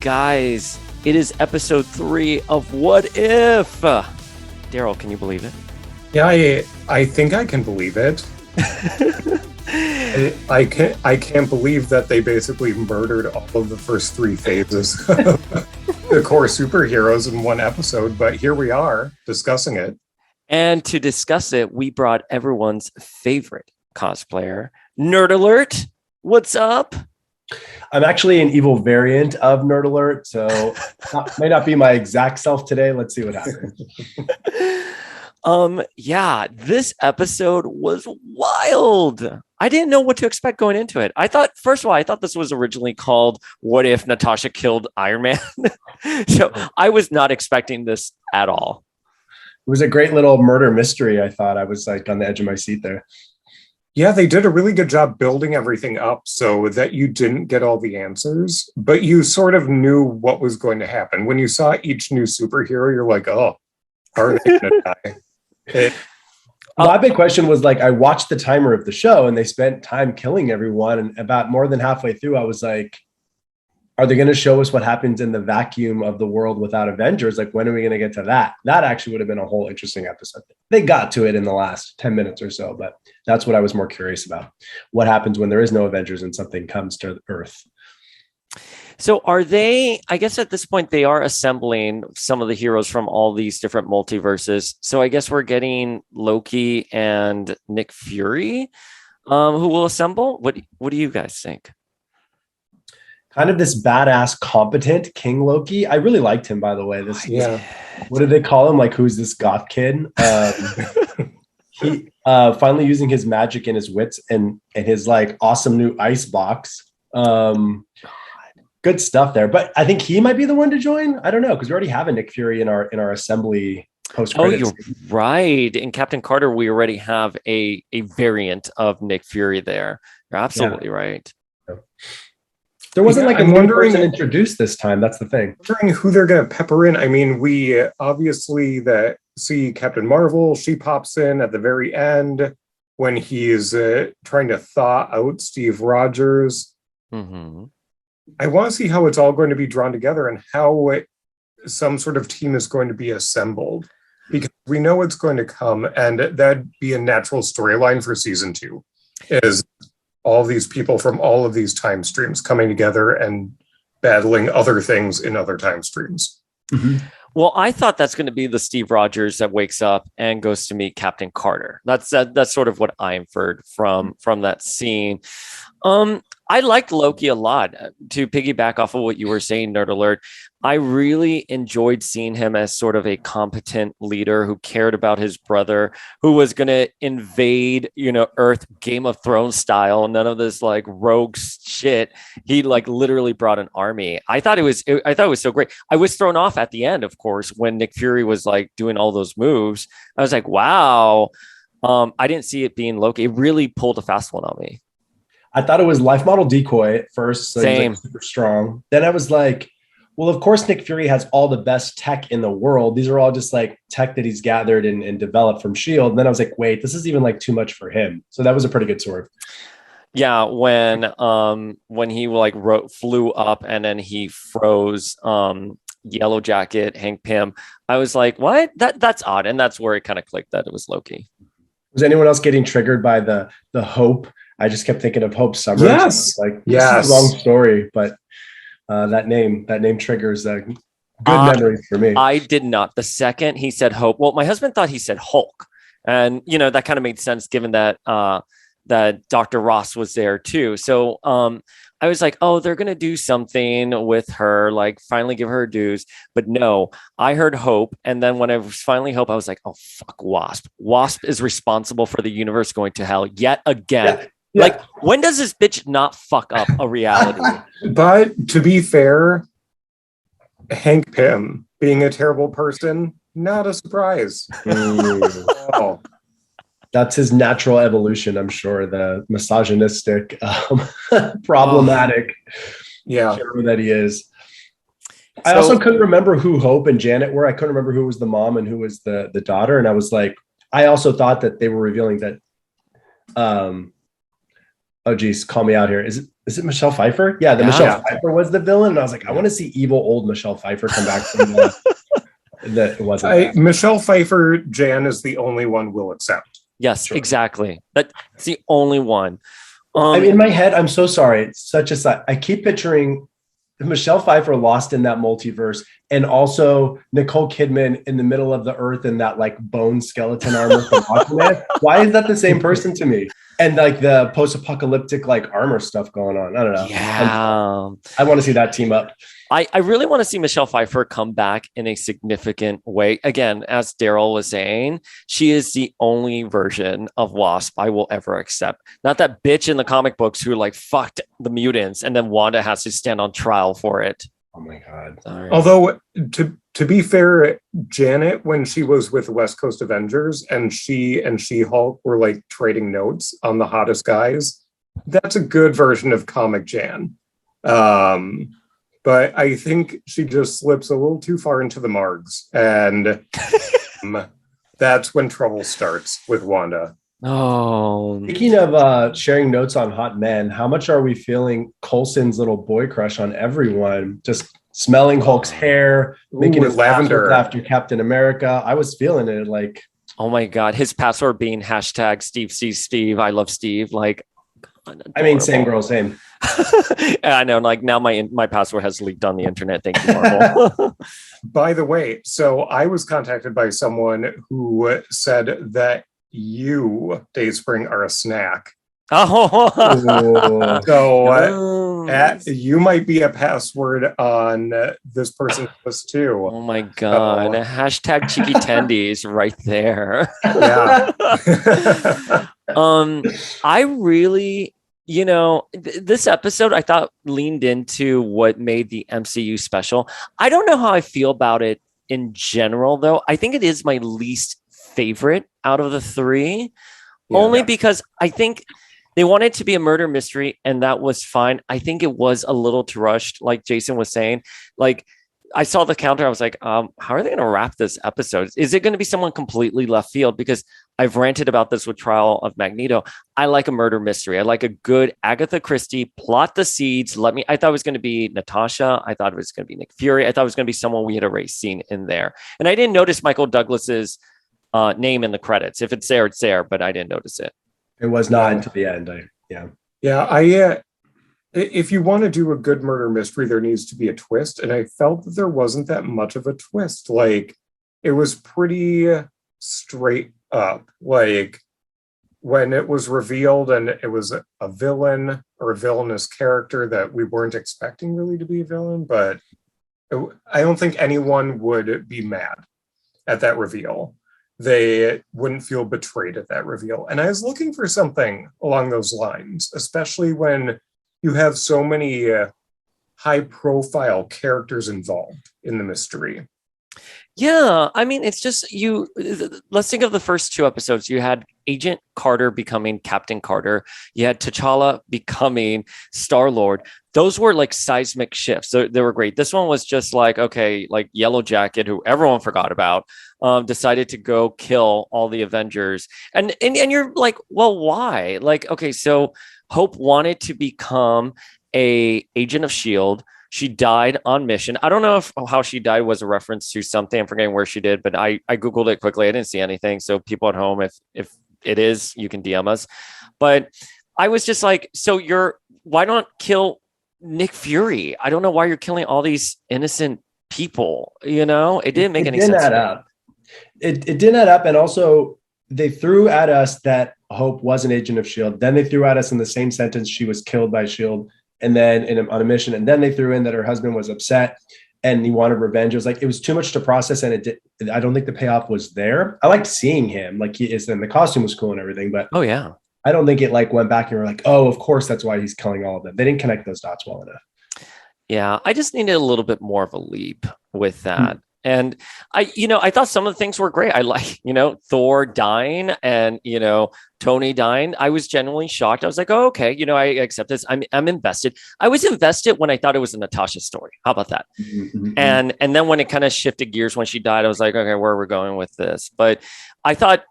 Guys, it is episode 3 of What If? Daryl, can you believe it? Yeah, I think I can believe it. I can't believe that they basically murdered all of the first 3 phases of the core superheroes in one episode, but here we are discussing it. And to discuss it, we brought everyone's favorite cosplayer, Nerd Alert. What's up? I'm actually an evil variant of Nerd Alert, so may not be my exact self today. Let's see what happens. Yeah, this episode was wild. I didn't know what to expect going into it. First of all, I thought this was originally called What If Natasha Killed Iron Man? So I was not expecting this at all. It was a great little murder mystery. I thought I was like on the edge of my seat there. Yeah, they did a really good job building everything up so that you didn't get all the answers, but you sort of knew what was going to happen. When you saw each new superhero, you're like, oh, are they going to die? My big question was like, I watched the timer of the show and they spent time killing everyone. And about more than halfway through, I was like, are they going to show us what happens in the vacuum of the world without Avengers? Like, when are we going to get to that? That actually would have been a whole interesting episode. They got to it in the last 10 minutes or so, but that's what I was more curious about. What happens when there is no Avengers and something comes to Earth? So are they, I guess at this point, they are assembling some of the heroes from all these different multiverses. So I guess we're getting Loki and Nick Fury, who will assemble. What do you guys think? Kind of this badass, competent King Loki. I really liked him, by the way. What did they call him? Like, who's this goth kid? He finally using his magic and his wits and his like awesome new ice box. Good stuff there. But I think he might be the one to join. I don't know, because we already have a Nick Fury in our assembly post credits. Oh, you're right. In Captain Carter, we already have a variant of Nick Fury there. You're absolutely right. There wasn't like a new person introduced this time. That's the thing. Wondering who they're going to pepper in. I mean, we obviously see Captain Marvel. She pops in at the very end when he's trying to thaw out Steve Rogers. Mm-hmm. I want to see how it's all going to be drawn together and how some sort of team is going to be assembled, because we know it's going to come, and that'd be a natural storyline for season 2, is all these people from all of these time streams coming together and battling other things in other time streams. Mm-hmm. Well, I thought that's going to be the Steve Rogers that wakes up and goes to meet Captain Carter. That's sort of what I inferred from that scene. I liked Loki a lot. To piggyback off of what you were saying, Nerd Alert, I really enjoyed seeing him as sort of a competent leader who cared about his brother, who was going to invade, Earth Game of Thrones style. None of this like rogue shit. He like literally brought an army. I thought it was so great. I was thrown off at the end, of course, when Nick Fury was like doing all those moves. I was like, wow. I didn't see it being Loki. It really pulled a fast one on me. I thought it was life model decoy at first. So Same. Like super strong. Then I was like, well, of course, Nick Fury has all the best tech in the world. These are all just like tech that he's gathered and developed from S.H.I.E.L.D. And then I was like, wait, this is even like too much for him. So that was a pretty good swerve. Yeah, when he like flew up and then he froze Yellow Jacket, Hank Pym, I was like, what? That's odd. And that's where it kind of clicked that it was Loki. Was anyone else getting triggered by the Hope? I just kept thinking of Hope Summers. Yes. Like, yes. This is a long story, but that name triggers good memories for me. I did not. The second he said Hope, well, my husband thought he said Hulk. And, that kind of made sense given that that Dr. Ross was there too. So I was like, oh, they're going to do something with her, like finally give her dues. But no, I heard Hope. And then when I was finally Hope, I was like, oh, fuck Wasp. Wasp is responsible for the universe going to hell yet again. Yeah. Yeah. Like, when does this bitch not fuck up a reality? But to be fair, Hank Pym being a terrible person, not a surprise. Oh. That's his natural evolution, I'm sure. The misogynistic, problematic hero that he is. I also couldn't remember who Hope and Janet were. I couldn't remember who was the mom and who was the daughter. And I was like, I also thought that they were revealing that oh geez, call me out here. Is Is it Michelle Pfeiffer? Yeah, Michelle Pfeiffer was the villain. And I was like, I want to see evil old Michelle Pfeiffer come back from that. It wasn't that. Michelle Pfeiffer, Jan is the only one we'll accept. Yes, sure. Exactly. That's the only one. I'm in my head. I'm so sorry. It's such a. I keep picturing Michelle Pfeiffer lost in that multiverse, and also Nicole Kidman in the middle of the earth in that like bone skeleton armor from Aquaman. Why is that the same person to me? And like the post-apocalyptic like armor stuff going on. I don't know. Yeah, I want to see that team up. I really want to see Michelle Pfeiffer come back in a significant way. Again, as Daryl was saying, she is the only version of Wasp I will ever accept. Not that bitch in the comic books who like fucked the mutants and then Wanda has to stand on trial for it. Oh my God. Sorry. Although to be fair, Janet, when she was with West Coast Avengers and She-Hulk were like trading notes on the hottest guys, that's a good version of comic Jan. But I think she just slips a little too far into the margs. And that's when trouble starts with Wanda. Oh. Speaking of sharing notes on hot men, how much are we feeling Coulson's little boy crush on everyone? Just smelling Hulk's hair, making his lavender after Captain America. I was feeling it like. Oh my God. His password being hashtag Steve sees Steve. I love Steve. Like, I mean, same girl, same. I know, like now my password has leaked on the internet. Thank you, Marvel. By the way, so I was contacted by someone who said that you, Dayspring, are a snack. Oh, so you might be a password on this person's list too. Oh my God! Hashtag cheeky tendies right there. Yeah. I really. This episode I thought leaned into what made the MCU special. I don't know how I feel about it in general, though. I think it is my least favorite out of the three, only because I think they wanted to be a murder mystery, and that was fine. I think it was a little too rushed, like Jason was saying. Like, I saw the counter. I was like, how are they going to wrap this episode? Is it going to be someone completely left field? Because I've ranted about this with Trial of Magneto. I like a murder mystery. I like a good Agatha Christie, plot the seeds. I thought it was going to be Natasha. I thought it was going to be Nick Fury. I thought it was going to be someone we had already seen in there. And I didn't notice Michael Douglas's name in the credits. If it's there, it's there, but I didn't notice it. It was not until the end. If you want to do a good murder mystery, there needs to be a twist. And I felt that there wasn't that much of a twist. Like, it was pretty straight up. Like, when it was revealed and it was a villain or a villainous character that we weren't expecting really to be a villain, but I don't think anyone would be mad at that reveal. They wouldn't feel betrayed at that reveal. And I was looking for something along those lines, especially when you have so many high-profile characters involved in the mystery. Yeah, I mean, it's just let's think of the first two episodes. You had Agent Carter becoming Captain Carter. You had T'Challa becoming Star-Lord. Those were like seismic shifts. They were great. This one was just like, okay, like Yellow Jacket, who everyone forgot about, decided to go kill all the Avengers. And you're like, well, why? Like, okay, so Hope wanted to become a agent of S.H.I.E.L.D. She died on mission. I don't know if how she died was a reference to something. I'm forgetting where she did, but I Googled it quickly. I didn't see anything. So people at home, if it is, you can DM us. But I was just like, why not kill Nick Fury? I don't know why you're killing all these innocent people. It didn't make any sense. Add up. It didn't add up. And also they threw at us that Hope was an agent of S.H.I.E.L.D. Then they threw at us in the same sentence she was killed by S.H.I.E.L.D. and then on a mission. And then they threw in that her husband was upset and he wanted revenge. It was like, it was too much to process. And I don't think the payoff was there. I liked seeing him, like he is, and the costume was cool and everything, but oh yeah, I don't think it like went back and we're like, oh, of course, that's why he's killing all of them. They didn't connect those dots well enough. Yeah. I just needed a little bit more of a leap with that. And I thought some of the things were great. I like, Thor dying and, Tony dying. I was genuinely shocked. I was like, oh, okay. I accept this. I'm invested. I was invested when I thought it was a Natasha story. How about that? Mm-hmm. And then when it kind of shifted gears when she died, I was like, okay, where are we going with this? But I thought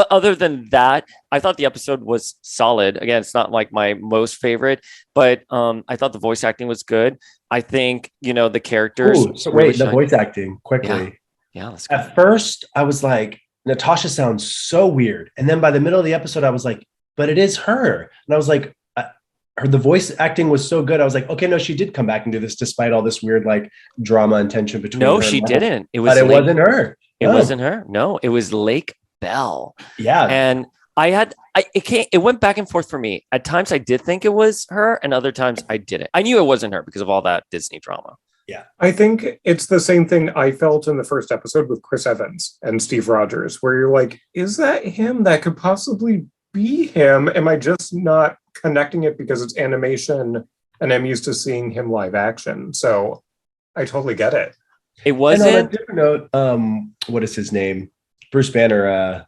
other than that, I thought the episode was solid. Again, it's not like my most favorite, but I thought the voice acting was good. I think, the characters. Ooh, so really wait, the shined. voice acting Yeah. quickly. Yeah, let's go. At first, I was like, Natasha sounds so weird. And then by the middle of the episode, I was like, but it is her. And I was like, the voice acting was so good. I was like, okay, no, she did come back and do this despite all this weird like drama and tension between No, her she and Marvel. didn't. But it wasn't her. It wasn't her. No, it was Lake Bell. Yeah. And it went back and forth for me. At times I did think it was her, and other times I didn't. I knew it wasn't her because of all that Disney drama. Yeah. I think it's the same thing I felt in the first episode with Chris Evans and Steve Rogers, where you're like, is that him? That could possibly be him. Am I just not connecting it because it's animation and I'm used to seeing him live action? So I totally get it. It wasn't. And on a different note, what is his name? Bruce Banner.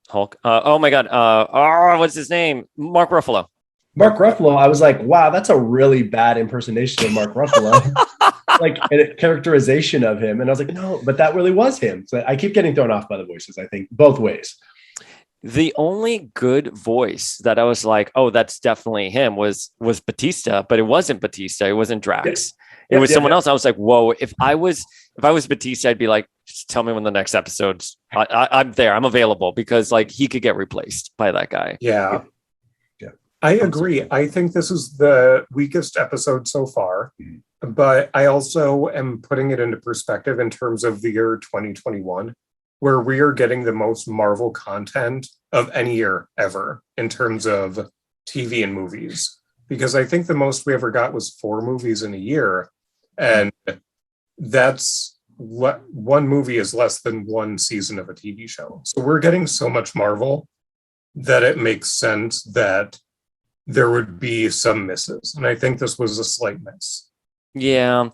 Hulk. Oh my God. What's his name? Mark Ruffalo. Mark Ruffalo. I was like, wow, that's a really bad impersonation of Mark Ruffalo. Like a characterization of him. And I was like, no, but that really was him. So I keep getting thrown off by the voices, I think, both ways. The only good voice that I was like, oh, that's definitely him was Batista, but it wasn't Batista. It wasn't Drax. It was someone else. I was like, whoa, if I was Batista, I'd be like, just tell me when the next episode's. I'm there. I'm available, because like he could get replaced by that guy. Yeah. I agree. I think this is the weakest episode so far, but I also am putting it into perspective in terms of the year 2021, where we are getting the most Marvel content of any year ever in terms of TV and movies. Because I think the most we ever got was 4 movies in a year. And that's what one movie is less than one season of a TV show. So we're getting so much Marvel that it makes sense that there would be some misses. And I think this was a slight miss. Yeah.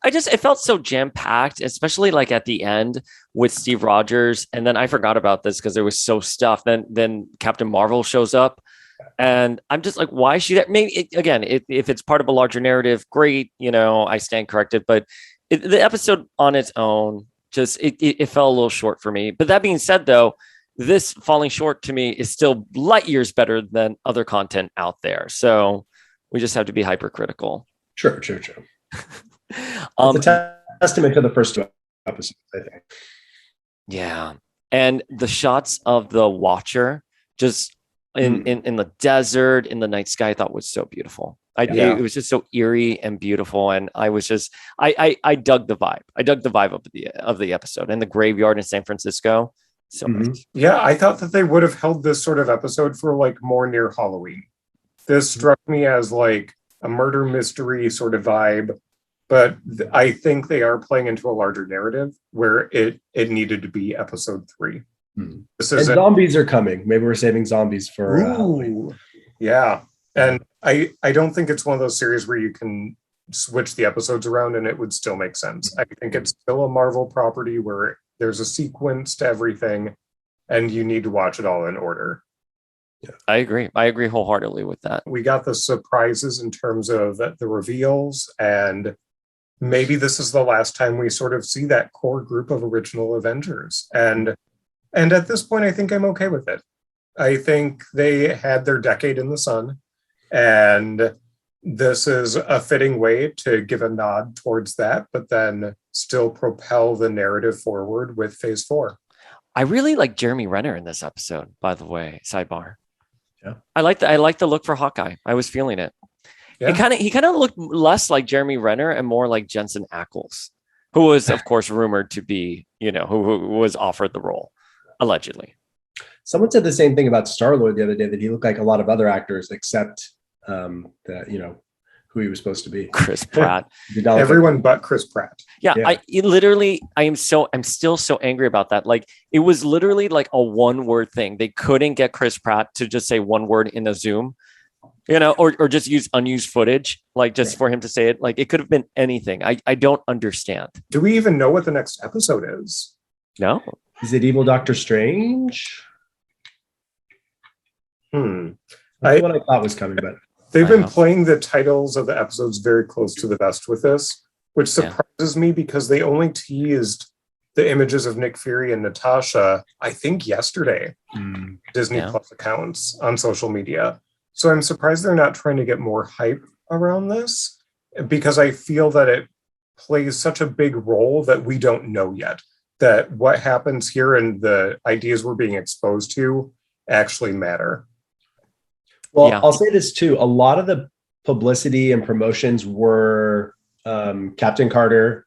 It felt so jam-packed, especially like at the end with Steve Rogers. And then I forgot about this because it was so stuffed. Then Captain Marvel shows up. And I'm just like, why is she there? Maybe if it's part of a larger narrative, great, I stand corrected. But the episode on its own, just it fell a little short for me. But that being said, though, this falling short to me is still light years better than other content out there. So we just have to be hypercritical. True. It's a testament to the first 2 episodes, I think. Yeah. And the shots of the Watcher just in the desert, in the night sky, I thought was so beautiful. It was just so eerie and beautiful. And I was just, I dug the vibe. I dug the vibe of the episode, and the graveyard in San Francisco. So much. Yeah, I thought that they would have held this sort of episode for like more near Halloween. This struck me as like a murder mystery sort of vibe, but I think they are playing into a larger narrative where it needed to be episode 3. And zombies are coming. Maybe we're saving zombies for Halloween. Yeah. And I don't think it's one of those series where you can switch the episodes around and it would still make sense. I think it's still a Marvel property where there's a sequence to everything and you need to watch it all in order. Yeah. I agree wholeheartedly with that. We got the surprises in terms of the reveals, and maybe this is the last time we sort of see that core group of original Avengers. And at this point, I think I'm okay with it. I think they had their decade in the sun, and this is a fitting way to give a nod towards that, but then still propel the narrative forward with phase 4. I really like Jeremy Renner in this episode, by the way, sidebar. Yeah. I like the look for Hawkeye. I was feeling it. Yeah. He kind of looked less like Jeremy Renner and more like Jensen Ackles, who was, of course, rumored to be, who was offered the role, allegedly. Someone said the same thing about Star-Lord the other day, that he looked like a lot of other actors except who he was supposed to be. Chris Pratt. Everyone but Chris Pratt. Yeah. I'm still so angry about that. Like, it was literally like a 1-word thing. They couldn't get Chris Pratt to just say 1 word in a Zoom, or just use unused footage, like just for him to say it. Like, it could have been anything. I don't understand. Do we even know what the next episode is? No. Is it Evil Doctor Strange? That's what I thought was coming, but they've been playing the titles of the episodes very close to the vest with this, which surprises me because they only teased the images of Nick Fury and Natasha, I think yesterday, Disney Yeah. Plus accounts on social media. So I'm surprised they're not trying to get more hype around this, because I feel that it plays such a big role that we don't know yet, that what happens here and the ideas we're being exposed to actually matter. Well, Yeah. I'll say this too. A lot of the publicity and promotions were Captain Carter.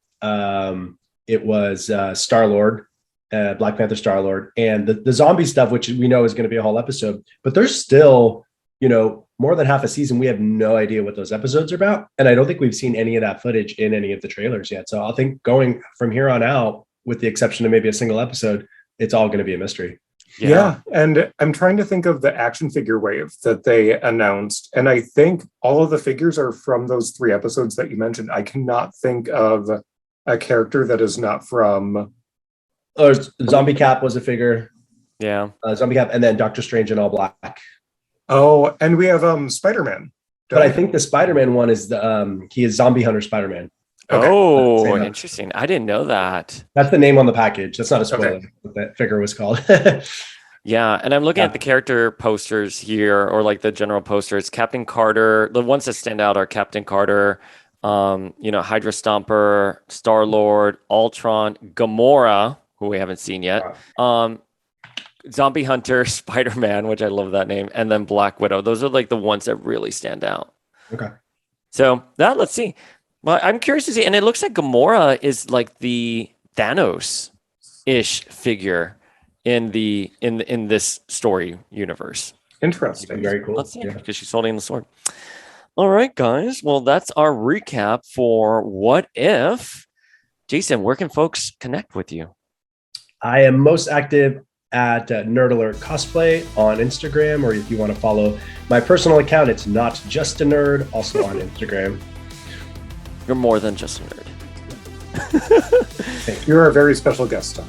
It was Star-Lord, Black Panther Star-Lord, and the zombie stuff, which we know is going to be a whole episode. But there's still, more than half a season. We have no idea what those episodes are about. And I don't think we've seen any of that footage in any of the trailers yet. So I think going from here on out, with the exception of maybe a single episode, it's all going to be a mystery. Yeah. And I'm trying to think of the action figure wave that they announced. And I think all of the figures are from those 3 episodes that you mentioned. I cannot think of a character that is not from... Oh, Zombie Cap was a figure. Yeah. Zombie Cap, and then Doctor Strange in all black. Oh, and we have Spider-Man. But I think the Spider-Man one is he is Zombie Hunter Spider-Man. Okay. Oh, interesting. I didn't know that. That's the name on the package. That's not a spoiler. Okay. What that figure was called. Yeah, and I'm looking at the character posters here, or like the general posters. Captain Carter, the ones that stand out are Captain Carter, Hydra Stomper, Star-Lord, Ultron, Gamora, who we haven't seen yet, Zombie Hunter, Spider-Man, which I love that name, and then Black Widow. Those are like the ones that really stand out. Okay. So let's see. Well, I'm curious to see, and it looks like Gamora is like the Thanos-ish figure in this story universe. Interesting. Very cool. Let's see, because she's holding the sword. All right, guys. Well, that's our recap for What If. Jason, where can folks connect with you? I am most active at Nerd Alert Cosplay on Instagram, or if you want to follow my personal account, it's Not Just a Nerd, also on Instagram. You're more than just a nerd. You're a very special guest star.